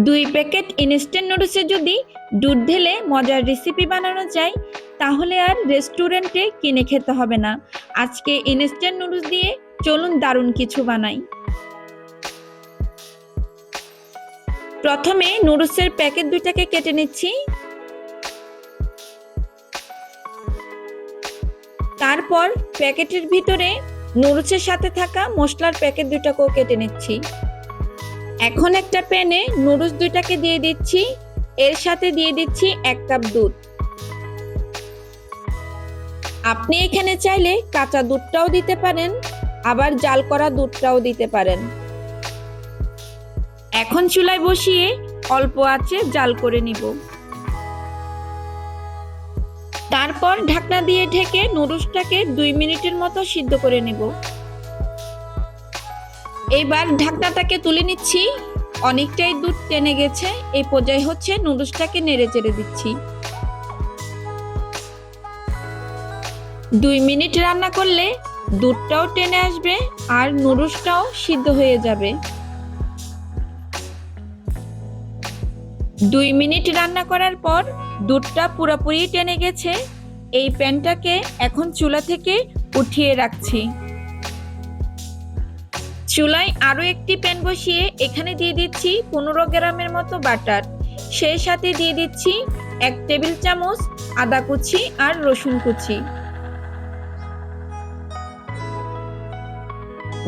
2 packet instant নুডলসে যদি দুধ ঢেলে মজার রেসিপি বানানো যায় তাহলে আর রেস্টুরেন্টে কিনে খেতে হবে না। আজকে ইনস্ট্যান্ট নুডলস দিয়ে চলুন দারুণ কিছু বানাই। প্রথমে নুডলসের প্যাকেট দুইটাকে কেটে নিচ্ছি, তারপর প্যাকেটের ভিতরে নুডলসের সাথে থাকা মশলার প্যাকেট দুইটাকেও কেটে নিচ্ছি। এখন একটা প্যানে নুডলস দুইটাকে দিয়ে দিচ্ছি, এর সাথে দিয়ে দিচ্ছি 1 কাপ দুধ। আপনি এখানে চাইলে কাঁচা দুধটাও দিতে পারেন, আবার জাল করা দুধটাও দিতে পারেন। এখন চুলায় বসিয়ে অল্প আঁচে জাল করে নিব। তারপর ঢাকনা দিয়ে ঢেকে নুডলসটাকে 2 মিনিটের মতো সিদ্ধ করে নিব। এবার ঢাকনাটাকে তুলে নিচ্ছি, অনেকটাই দুধ টেনে গেছে। এই পর্যায়ে হচ্ছে নুডলসটাকে নেড়ে চেড়ে দিচ্ছি। 2 মিনিট রান্না করলে দুধটাও টেনে আসবে আর নুডলসটাও সিদ্ধ হয়ে যাবে। 2 মিনিট রান্না করার পর দুধটা পুরোপুরি টেনে গেছে। এই প্যানটাকে এখন চুলা থেকে উঠিয়ে রাখছি। চুলায় আরো একটি প্যান বসিয়ে এখানে দিয়ে দিচ্ছি 15 গ্রামের মতো বাটার। সেই সাথে দিয়ে দিচ্ছি 1 টেবিল চামচ আদা কুচি আর রসুন কুচি।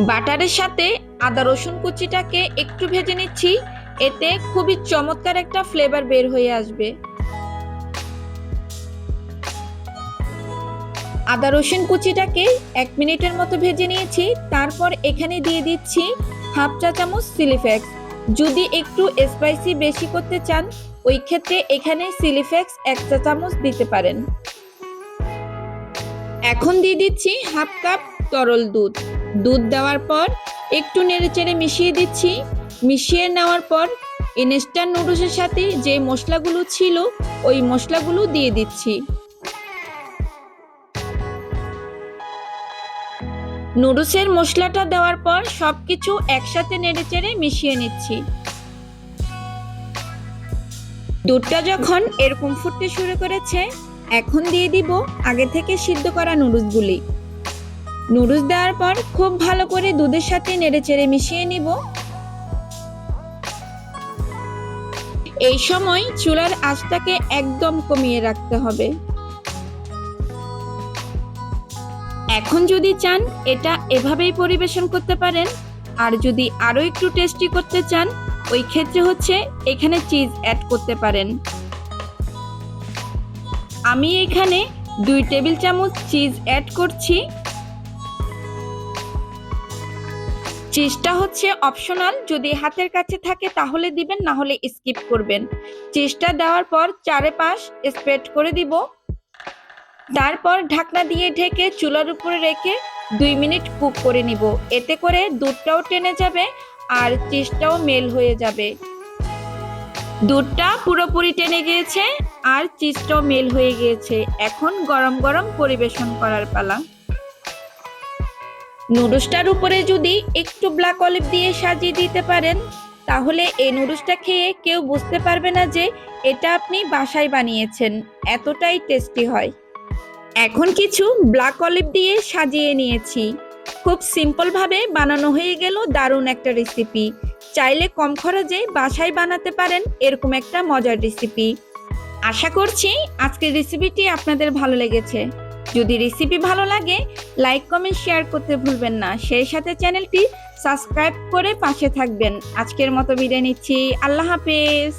বাটারের সাথে আদা রসুন কুচিটাকে একটু ভেজে নিচ্ছি, এতে খুবই চমৎকার একটা ফ্লেভার বের হয়ে আসবে। আদা রসুন কুচিটাকে 1 মিনিটের মতো ভেজে নিয়েছি। তারপর এখানে দিয়ে দিচ্ছি 1/2 চা চামচ চিলি ফ্লেক্স। যদি একটু স্পাইসি বেশি করতে চান ওই ক্ষেত্রে এখানে চিলি ফ্লেক্স 1 চা চামচ দিতে পারেন। এখন দিয়ে দিচ্ছি 1/2 কাপ তরল দুধ। দুধ দেওয়ার পর একটু নেড়েচেড়ে মিশিয়ে দিচ্ছি। মিশিয়ে নেওয়ার পর ইনস্ট্যান্ট নুডলসের সাথে যে মশলাগুলো ছিল ওই মশলাগুলো দিয়ে দিচ্ছি। নুডলসের মশলাটা দেওয়ার পর সবকিছু একসাথে নেড়েচেড়ে মিশিয়ে নিচ্ছি। দুধটা যখন এরকম ফুটতে শুরু করেছে এখন দিয়ে দিব আগে থেকে সিদ্ধ করা নুডলসগুলি। নুডলস দেওয়ার পর খুব ভালো করে দুধের সাথে নেড়েচেড়ে মিশিয়ে নিব। এই সময় চুলার আঁচটাকে একদম কমিয়ে রাখতে হবে। এখন যদি চান এটা এভাবেই পরিবেশন করতে পারেন, আর যদি আরো একটু টেস্টি করতে চান ওই ক্ষেত্রে হচ্ছে এখানে চিজ অ্যাড করতে পারেন। আমি এখানে 2 টেবিল চামচ চিজ অ্যাড করছি। চিজটা হচ্ছে অপশনাল, যদি হাতের কাছে থাকে তাহলে দিবেন, না হলে স্কিপ করবেন। চিজটা দেওয়ার পর চারপাশ স্প্রেড করে দিব। তারপর ঢাকনা দিয়ে ঢেকে চুলার উপরে রেখে 2 মিনিট কুক করে নিব। এতে করে দুধটাও টেনে যাবে আর চিজটাও মেল হয়ে যাবে। দুধটা পুরোপুরি টেনে গিয়েছে আর চিজটাও মেল হয়ে গিয়েছে। এখন গরম গরম পরিবেশন করার পালা। নুডলসটার উপরে যদি একটু ব্ল্যাক অলিভ দিয়ে সাজিয়ে দিতে পারেন তাহলে এই নুডলসটা খেয়ে কেউ বুঝতে পারবে না যে এটা আপনি বাসায় বানিয়েছেন, এতটাই টেস্টি হয়। এখন কিছু ব্ল্যাক অলিভ দিয়ে সাজিয়ে নিয়েছি। খুব সিম্পল ভাবে বানানো হয়ে গেল দারুণ একটা রেসিপি। চাইলে কম খরচে বাসায় বানাতে পারেন এরকম একটা মজার রেসিপি। আশা করছি আজকের রেসিপিটি আপনাদের ভালো লেগেছে। যদি রেসিপি ভালো লাগে লাইক কমেন্ট শেয়ার করতে ভুলবেন না। সেই সাথে চ্যানেলটি সাবস্ক্রাইব করে পাশে থাকবেন। আজকের মতো বিদায় নিচ্ছি। আল্লাহ হাফেজ।